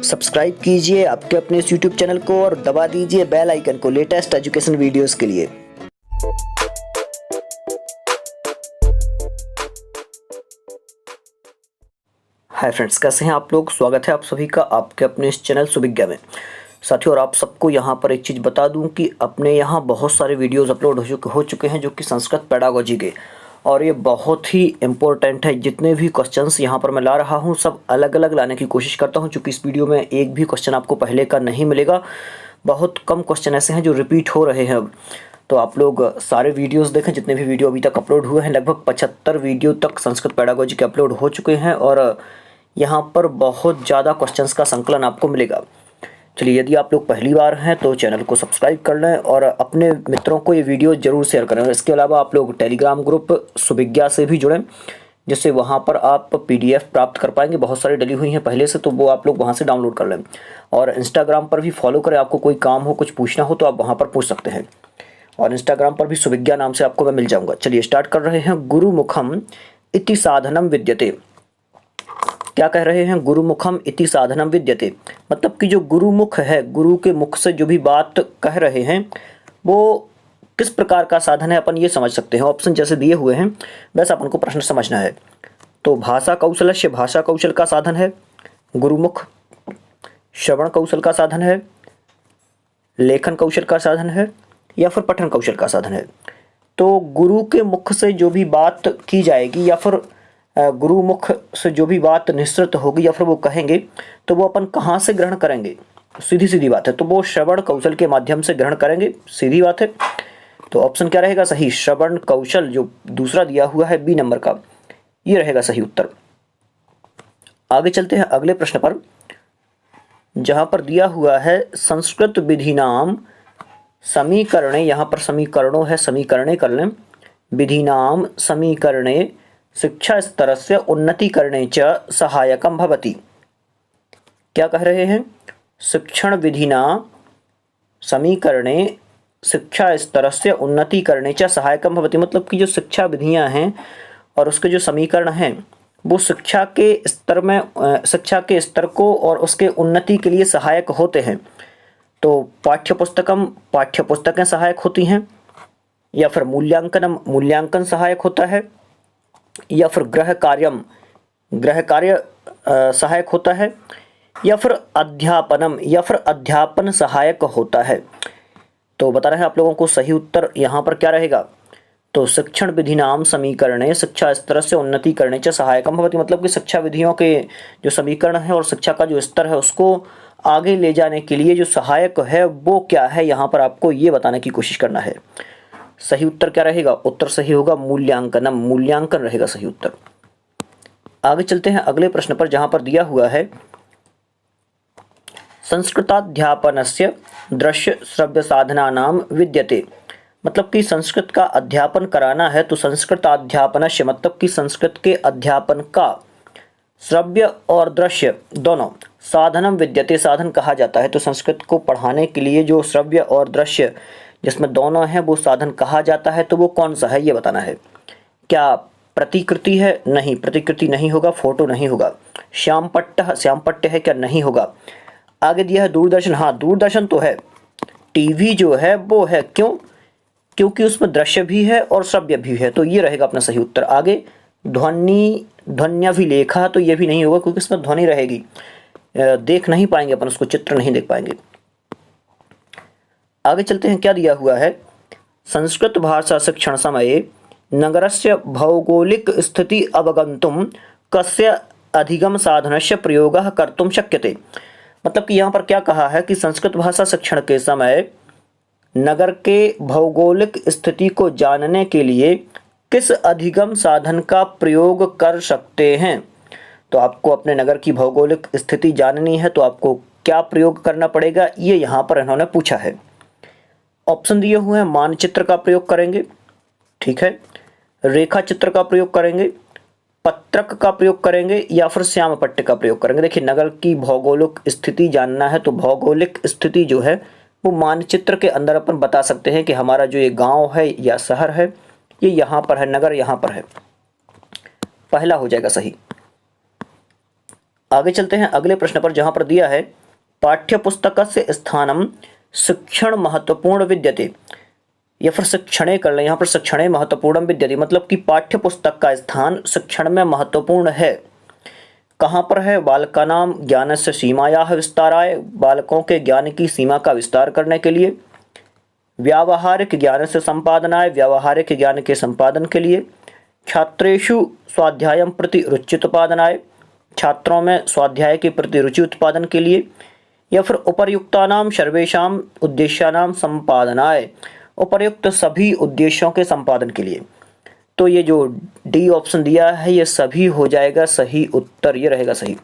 Subscribe कीजिए आपके अपने इस YouTube चैनल को और दबा दीजिए बेल आइकन को लेटेस्ट एजुकेशन वीडियोस के लिए। हाय फ्रेंड्स, कैसे हैं आप लोग। स्वागत है आप सभी का आपके अपने इस चैनल सुविज्ञा में। साथियों, और आप सबको यहाँ पर एक चीज़ बता दूं कि अपने यहाँ बहुत सारे वीडियोस अपलोड हो चुके हैं जो कि संस्कृत पेडागोजी के, और ये बहुत ही इम्पोर्टेंट है। जितने भी क्वेश्चंस यहाँ पर मैं ला रहा हूँ सब अलग अलग लाने की कोशिश करता हूँ, चूँकि इस वीडियो में एक भी क्वेश्चन आपको पहले का नहीं मिलेगा। बहुत कम क्वेश्चन ऐसे हैं जो रिपीट हो रहे हैं अब। तो आप लोग सारे वीडियोस देखें, जितने भी वीडियो अभी तक अपलोड हुए हैं, लगभग 75 वीडियो तक संस्कृत पेडागोजी के अपलोड हो चुके हैं और यहाँ पर बहुत ज़्यादा क्वेश्चंस का संकलन आपको मिलेगा। चलिए, यदि आप लोग पहली बार हैं तो चैनल को सब्सक्राइब कर लें और अपने मित्रों को ये वीडियो ज़रूर शेयर करें। इसके अलावा आप लोग टेलीग्राम ग्रुप सुविज्ञा से भी जुड़ें, जिससे वहाँ पर आप PDF प्राप्त कर पाएंगे। बहुत सारी डली हुई हैं पहले से, तो वो आप लोग वहाँ से डाउनलोड कर लें। और इंस्टाग्राम पर भी फॉलो करें। आपको कोई काम हो, कुछ पूछना हो तो आप वहाँ पर पूछ सकते हैं, और इंस्टाग्राम पर भी सुविज्ञा नाम से आपको मैं मिल जाऊँगा। चलिए स्टार्ट कर रहे हैं। गुरुमुखम इति साधनम विद्यते। क्या कह रहे हैं? गुरुमुखम इति साधनम विद्यते, मतलब कि जो गुरुमुख है, गुरु के मुख से जो भी बात कह रहे हैं वो किस प्रकार का साधन है, अपन ये समझ सकते हैं। ऑप्शन जैसे दिए हुए हैं वैसे अपन को प्रश्न समझना है। तो भाषा कौशलस्य, भाषा कौशल का साधन है गुरुमुख। श्रवण कौशल का साधन है, लेखन कौशल का साधन है, या फिर पठन कौशल का साधन है। तो गुरु के मुख से जो भी बात की जाएगी या फिर गुरुमुख से जो भी बात निश्चित होगी या फिर वो कहेंगे, तो वो अपन कहाँ से ग्रहण करेंगे? सीधी सीधी बात है, तो वो श्रवण कौशल के माध्यम से ग्रहण करेंगे। सीधी बात है। तो ऑप्शन क्या रहेगा सही? श्रवण कौशल, जो दूसरा दिया हुआ है B नंबर का, ये रहेगा सही उत्तर। आगे चलते हैं अगले प्रश्न पर, जहां पर दिया हुआ है संस्कृत विधि नाम समीकरणे। यहाँ पर समीकरणों है, समीकरणे कर लें। विधि नाम समीकरणे शिक्षा स्तरस्य उन्नतीकरणे च सहायकम भवति। क्या कह रहे हैं? शिक्षण विधिना समीकरणे शिक्षा स्तरस्य उन्नतीकरणे च सहायकम भवति, मतलब कि जो शिक्षा विधियां हैं और उसके जो समीकरण हैं वो शिक्षा के स्तर में शिक्षा के स्तर को और उसके उन्नति के लिए सहायक होते हैं। तो पाठ्यपुस्तकें सहायक होती हैं, या फिर मूल्यांकन सहायक होता है, या फिर गृह कार्य सहायक होता है, या फिर अध्यापन सहायक होता है। तो बता रहे हैं आप लोगों को सही उत्तर यहाँ पर क्या रहेगा? तो शिक्षण विधि नाम समीकरणे शिक्षा स्तर से उन्नति करने च सहायकम भवति, मतलब कि शिक्षा विधियों के जो समीकरण है और शिक्षा का जो स्तर है उसको आगे ले जाने के लिए जो सहायक है वो क्या है, यहाँ पर आपको ये बताने की कोशिश करना है। सही उत्तर क्या रहेगा? उत्तर सही होगा मूल्यांकनम, मूल्यांकन रहेगा सही उत्तर। आगे चलते हैं अगले प्रश्न पर, जहां पर दिया हुआ है संस्कृताध्यापनस्य दृश्य श्रव्य साधनानाम विद्यते, मतलब कि संस्कृत का अध्यापन कराना है। तो संस्कृताध्यापनस्य मतलब कि संस्कृत के अध्यापन का श्रव्य और दृश्य दोनों साधनम विद्यते, साधन कहा जाता है। तो संस्कृत को पढ़ाने के लिए जो श्रव्य और दृश्य जिसमें दोनों है वो साधन कहा जाता है। तो वो कौन सा है ये बताना है। क्या प्रतिकृति है? नहीं, प्रतिकृति नहीं होगा। फोटो नहीं होगा। श्यामपट्ट है क्या? नहीं होगा। आगे दिया है दूरदर्शन। हाँ, दूरदर्शन तो है। टीवी जो है वो है। क्यों? क्योंकि उसमें दृश्य भी है और श्रव्य भी है, तो ये रहेगा अपना सही उत्तर। आगे ध्वन्याभिलेखा, तो ये भी नहीं होगा क्योंकि इसमें ध्वनि रहेगी, देख नहीं पाएंगे अपन उसको, चित्र नहीं देख पाएंगे। आगे चलते हैं। क्या दिया हुआ है? संस्कृत भाषा शिक्षण समये नगरस्य भौगोलिक स्थिति अवगंतुम कस्य अधिगम साधनस्य प्रयोगः कर्तुम शक्यते, मतलब कि यहाँ पर क्या कहा है कि संस्कृत भाषा शिक्षण के समय नगर के भौगोलिक स्थिति को जानने के लिए किस अधिगम साधन का प्रयोग कर सकते हैं। तो आपको अपने नगर की भौगोलिक स्थिति जाननी है तो आपको क्या प्रयोग करना पड़ेगा, ये यहाँ पर इन्होंने पूछा है। ऑप्शन दिए हुए हैं। मानचित्र का प्रयोग करेंगे, ठीक है, रेखा चित्र का प्रयोग करेंगे, पत्रक का प्रयोग करेंगे, या फिर श्यामपट्ट का प्रयोग करेंगे। देखिए, नगर की भौगोलिक स्थिति जानना है तो भौगोलिक स्थिति जो है वो मानचित्र के अंदर अपन बता सकते हैं कि हमारा जो ये गांव है या शहर है ये यहाँ पर है, नगर यहाँ पर है। पहला हो जाएगा सही। आगे चलते हैं अगले प्रश्न पर, जहां पर दिया है पाठ्यपुस्तकस्य स्थानम शिक्षण महत्वपूर्ण विद्यते, या फिर शिक्षणे कर लें, यहाँ पर शिक्षणे महत्वपूर्ण विद्यते, मतलब कि पाठ्य पुस्तक का स्थान शिक्षण में महत्वपूर्ण है। कहाँ पर है? बालकानां ज्ञानस्य सीमायाः विस्ताराय, बालकों के ज्ञान की सीमा का विस्तार करने के लिए। व्यावहारिक ज्ञानस्य संपादनाय, व्यावहारिक ज्ञान के संपादन के लिए। छात्रेषु स्वाध्यायं प्रति रुचि उत्पादनाय, छात्रों में स्वाध्याय के प्रति रुचि उत्पादन के लिए। या फिर उपर्युक्तानां सर्वेषां उद्देश्यानां संपादनाय, उपर्युक्त सभी उद्देश्यों के संपादन के लिए। तो ये जो डी ऑप्शन दिया है ये सभी हो जाएगा सही उत्तर, ये रहेगा सही।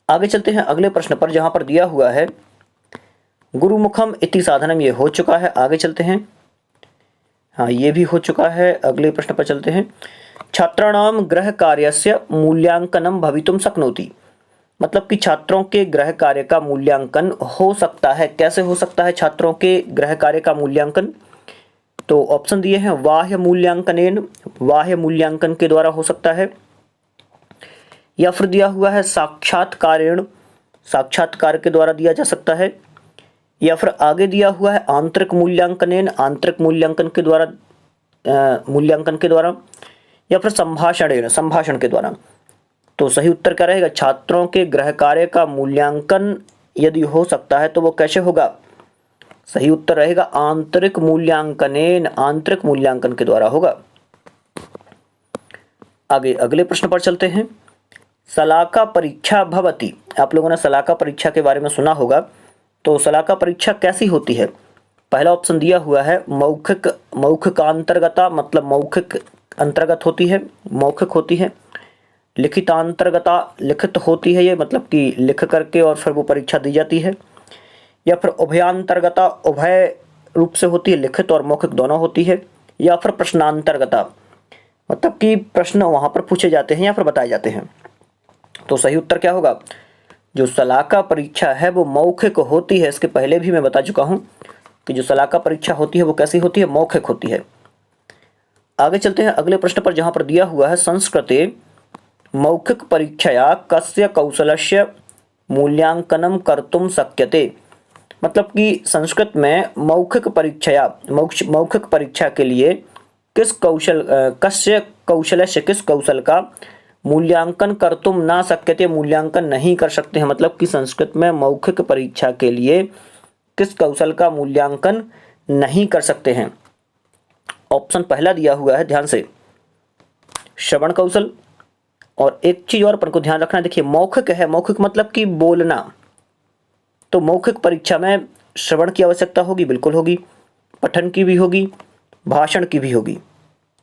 आगे चलते हैं अगले प्रश्न पर, जहां पर दिया हुआ है गुरुमुखम इति साधनम, ये हो चुका है। आगे चलते हैं, हाँ ये भी हो चुका है। अगले प्रश्न पर चलते हैं। छात्राणाम गृह कार्यस्य मूल्यांकनम भवितुम शक्नोति, मतलब कि छात्रों के गृह कार्य का मूल्यांकन हो सकता है। कैसे हो सकता है छात्रों के गृह कार्य का मूल्यांकन? तो ऑप्शन दिए हैं बाह्य मूल्यांकनेन, बाह्य मूल्यांकन के द्वारा हो सकता है। या फिर दिया हुआ है साक्षात्कारेण, साक्षात्कार के द्वारा दिया जा सकता है। या फिर आगे दिया हुआ है आंतरिक मूल्यांकनेन, आंतरिक मूल्यांकन के द्वारा, मूल्यांकन के द्वारा। या फिर संभाषणेन, संभाषण के द्वारा। तो सही उत्तर क्या रहेगा? छात्रों के गृह कार्य का मूल्यांकन यदि हो सकता है तो वो कैसे होगा? सही उत्तर रहेगा आंतरिक मूल्यांकनेन, आंतरिक मूल्यांकन के द्वारा होगा। आगे अगले प्रश्न पर चलते हैं। शलाका परीक्षा भवति, आप लोगों ने शलाका परीक्षा के बारे में सुना होगा। तो शलाका परीक्षा कैसी होती है? पहला ऑप्शन दिया हुआ है मौखिक, मौखिकांतर्गता, मतलब मौखिक अंतर्गत होती है, मौखिक होती है। लिखितांतर्गता, लिखित होती है ये, मतलब कि लिख करके और फिर वो परीक्षा दी जाती है। या फिर उभयांतर्गता, उभय रूप से होती है, लिखित और मौखिक दोनों होती है। या फिर प्रश्नांतर्गता, मतलब कि प्रश्न वहाँ पर पूछे जाते हैं या फिर बताए जाते हैं। तो सही उत्तर क्या होगा? जो शलाका परीक्षा है वो मौखिक होती है। इसके पहले भी मैं बता चुका हूँ कि जो शलाका परीक्षा होती है वो कैसी होती है? मौखिक होती है। आगे चलते हैं अगले प्रश्न पर, जहाँ पर दिया हुआ है संस्कृते मौखिक परीक्षया कस्य कौशलस्य मूल्यांकनम कर्तुम शक्यते, मतलब कि संस्कृत में मौखिक परीक्षया, मौखिक परीक्षा के लिए किस कौशल, कस्य कौशलस्य, किस कौशल का मूल्यांकन कर्तुम ना शक्यते, मूल्यांकन नहीं कर सकते हैं। मतलब कि संस्कृत में मौखिक परीक्षा के लिए किस कौशल का मूल्यांकन नहीं कर सकते हैं? ऑप्शन पहला दिया हुआ है, ध्यान से, श्रवण कौशल। और एक चीज और अपन को ध्यान रखना है, देखिए मौखिक है, मौखिक मतलब कि बोलना, तो मौखिक परीक्षा में श्रवण की आवश्यकता होगी, बिल्कुल होगी, पठन की भी होगी, भाषण की भी होगी।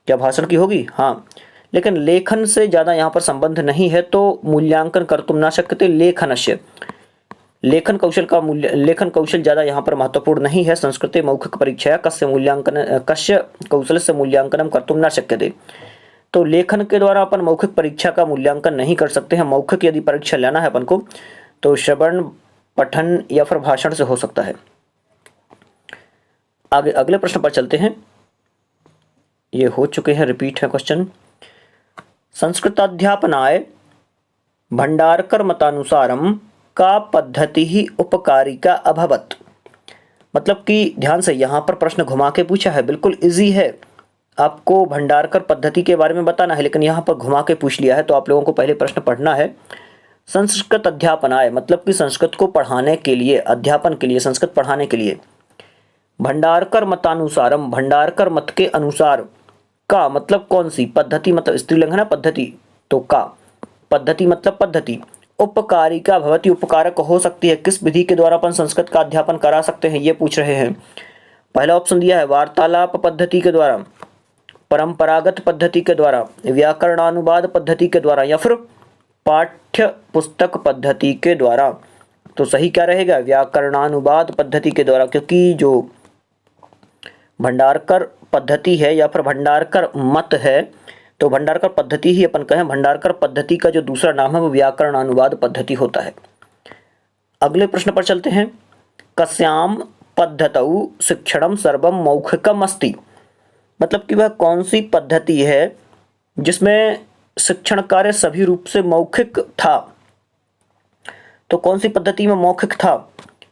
क्या भाषण की होगी? हाँ, लेकिन लेखन से ज़्यादा यहाँ पर संबंध नहीं है। तो मूल्यांकन कर्तुम न शक्यते लेखनस्य, लेखन कौशल का लेखन कौशल ज़्यादा यहाँ पर महत्वपूर्ण नहीं है। संस्कृते मौखिक परीक्षा कस्य कौशल से मूल्यांकनम कर्तुम न शक्यते, तो लेखन के द्वारा अपन मौखिक परीक्षा का मूल्यांकन नहीं कर सकते हैं। मौखिक यदि परीक्षा लेना है अपन को तो श्रवण, पठन या फिर भाषण से हो सकता है। आगे अगले प्रश्न पर चलते हैं। ये हो चुके हैं, रिपीट है क्वेश्चन। संस्कृताध्यापनाय भंडारकर मतानुसारम का पद्धति ही उपकारिका अभवत, मतलब कि ध्यान से यहाँ पर प्रश्न घुमा के पूछा है, बिल्कुल इजी है। आपको भंडारकर पद्धति के बारे में बताना है लेकिन यहाँ पर घुमा के पूछ लिया है। तो आप लोगों को पहले प्रश्न पढ़ना है। संस्कृत अध्यापनाय, मतलब कि संस्कृत को पढ़ाने के लिए, अध्यापन के लिए, संस्कृत पढ़ाने के लिए। भंडारकर मतानुसारम, भंडारकर मत के अनुसार। का मतलब कौन सी? पद्धति मतलब स्त्रीलिंग है ना, पद्धति, तो का। पद्धति मतलब पद्धति। उपकारिका भवति, उपकारक हो सकती है। किस विधि के द्वारा अपन संस्कृत का अध्यापन करा सकते हैं ये पूछ रहे हैं। पहला ऑप्शन दिया है वार्तालाप पद्धति के द्वारा, परंपरागत पद्धति के द्वारा, व्याकरणानुवाद पद्धति के द्वारा, या फिर पाठ्य पुस्तक पद्धति के द्वारा। तो सही क्या रहेगा? व्याकरणानुवाद पद्धति के द्वारा, क्योंकि जो भंडारकर पद्धति है या फिर भंडारकर मत है तो भंडारकर पद्धति ही अपन कहें। भंडारकर पद्धति का जो दूसरा नाम है वो व्याकरणानुवाद पद्धति होता है। अगले प्रश्न पर चलते हैं। कस्याम पद्धतौ शिक्षणम सर्वम मौखिकम अस्ति, मतलब कि वह कौन सी पद्धति है जिसमें शिक्षण कार्य सभी रूप से मौखिक था। तो कौन सी पद्धति में मौखिक था?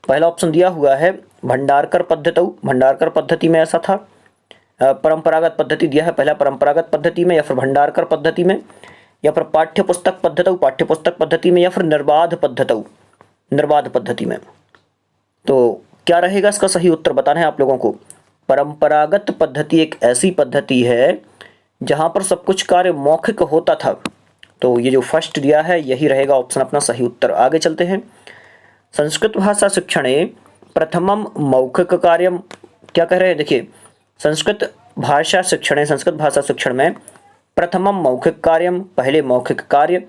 पहला ऑप्शन दिया हुआ है भंडारकर पद्धतौ, भंडारकर पद्धति में ऐसा था। परंपरागत पद्धति दिया है, पहला परंपरागत पद्धति में या फिर भंडारकर पद्धति में, या फिर पाठ्यपुस्तक पद्धतौ, पाठ्यपुस्तक पद्धति में, या फिर निर्बाध पद्धतौ, निर्बाध पद्धति में। तो क्या रहेगा इसका सही उत्तर बताना है आप लोगों को। परंपरागत पद्धति एक ऐसी पद्धति है जहां पर सब कुछ कार्य मौखिक होता था। तो ये जो फर्स्ट दिया है यही रहेगा ऑप्शन अपना सही उत्तर। आगे चलते हैं। संस्कृत भाषा शिक्षणे प्रथमम मौखिक कार्यम, क्या कह रहे हैं देखिए, संस्कृत भाषा शिक्षण में प्रथमम मौखिक कार्यम, पहले मौखिक कार्य,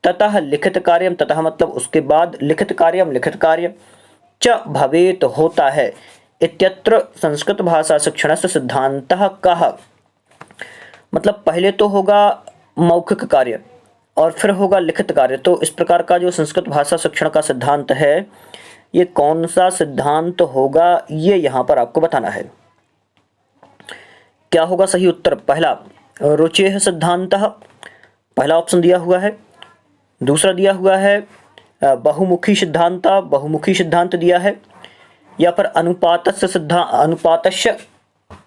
ततः लिखित कार्यम, ततः मतलब उसके बाद, लिखित कार्यम लिखित कार्य, च भवेत होता है, इत्यत्र संस्कृत भाषा शिक्षणस्य सिद्धांतः कः। मतलब पहले तो होगा मौखिक कार्य और फिर होगा लिखित कार्य। तो इस प्रकार का जो संस्कृत भाषा शिक्षण का सिद्धांत है ये कौन सा सिद्धांत होगा ये यहाँ पर आपको बताना है। क्या होगा सही उत्तर? पहला रुचेः सिद्धांतः, पहला ऑप्शन दिया हुआ है। दूसरा दिया हुआ है बहुमुखी सिद्धांत, बहुमुखी सिद्धांत दिया है, या फिर अनुपातस्य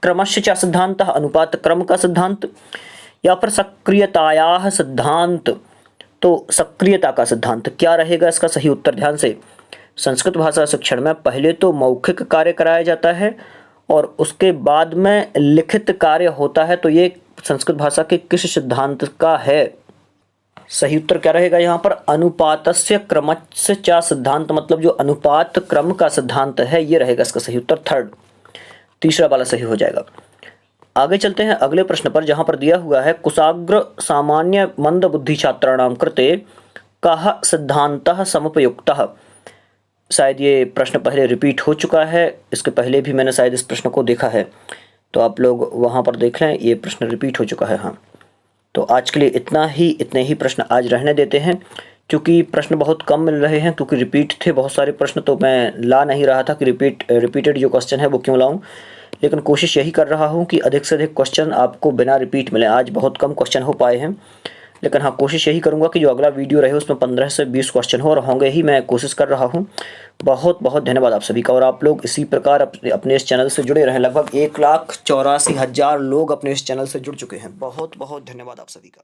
क्रमस्य च सिद्धांत, अनुपात क्रम का सिद्धांत, या फिर सक्रियतायाः सिद्धांत। तो सक्रियता का सिद्धांत क्या रहेगा इसका सही उत्तर? ध्यान से, संस्कृत भाषा शिक्षण में पहले तो मौखिक कार्य कराया जाता है और उसके बाद में लिखित कार्य होता है। तो ये संस्कृत भाषा के किस सिद्धांत का है? सही उत्तर क्या रहेगा यहाँ पर? अनुपातस्य क्रमस्य च सिद्धांत, मतलब जो अनुपात क्रम का सिद्धांत है ये रहेगा इसका सही उत्तर। थर्ड, तीसरा वाला सही हो जाएगा। आगे चलते हैं अगले प्रश्न पर, जहां पर दिया हुआ है कुशाग्र सामान्य मंद बुद्धि छात्राणां कृते कः सिद्धांतः समुपयुक्तः। शायद ये प्रश्न पहले रिपीट हो चुका है, इसके पहले भी मैंने शायद इस प्रश्न को देखा है, तो आप लोग वहां पर देख लें, ये प्रश्न रिपीट हो चुका है। हाँ, तो आज के लिए इतने ही प्रश्न आज रहने देते हैं, क्योंकि प्रश्न बहुत कम मिल रहे हैं, क्योंकि रिपीट थे बहुत सारे प्रश्न, तो मैं ला नहीं रहा था कि रिपीटेड जो क्वेश्चन है वो क्यों लाऊं, लेकिन कोशिश यही कर रहा हूं कि अधिक से अधिक क्वेश्चन आपको बिना रिपीट मिले। आज बहुत कम क्वेश्चन हो पाए हैं, लेकिन हाँ कोशिश यही करूंगा कि जो अगला वीडियो रहे उसमें 15 से 20 क्वेश्चन हो, और होंगे ही, मैं कोशिश कर रहा हूँ। बहुत बहुत धन्यवाद आप सभी का, और आप लोग इसी प्रकार अपने इस चैनल से जुड़े रहें। लगभग 1,84,000 लोग अपने इस चैनल से जुड़ चुके हैं। बहुत बहुत धन्यवाद आप सभी का।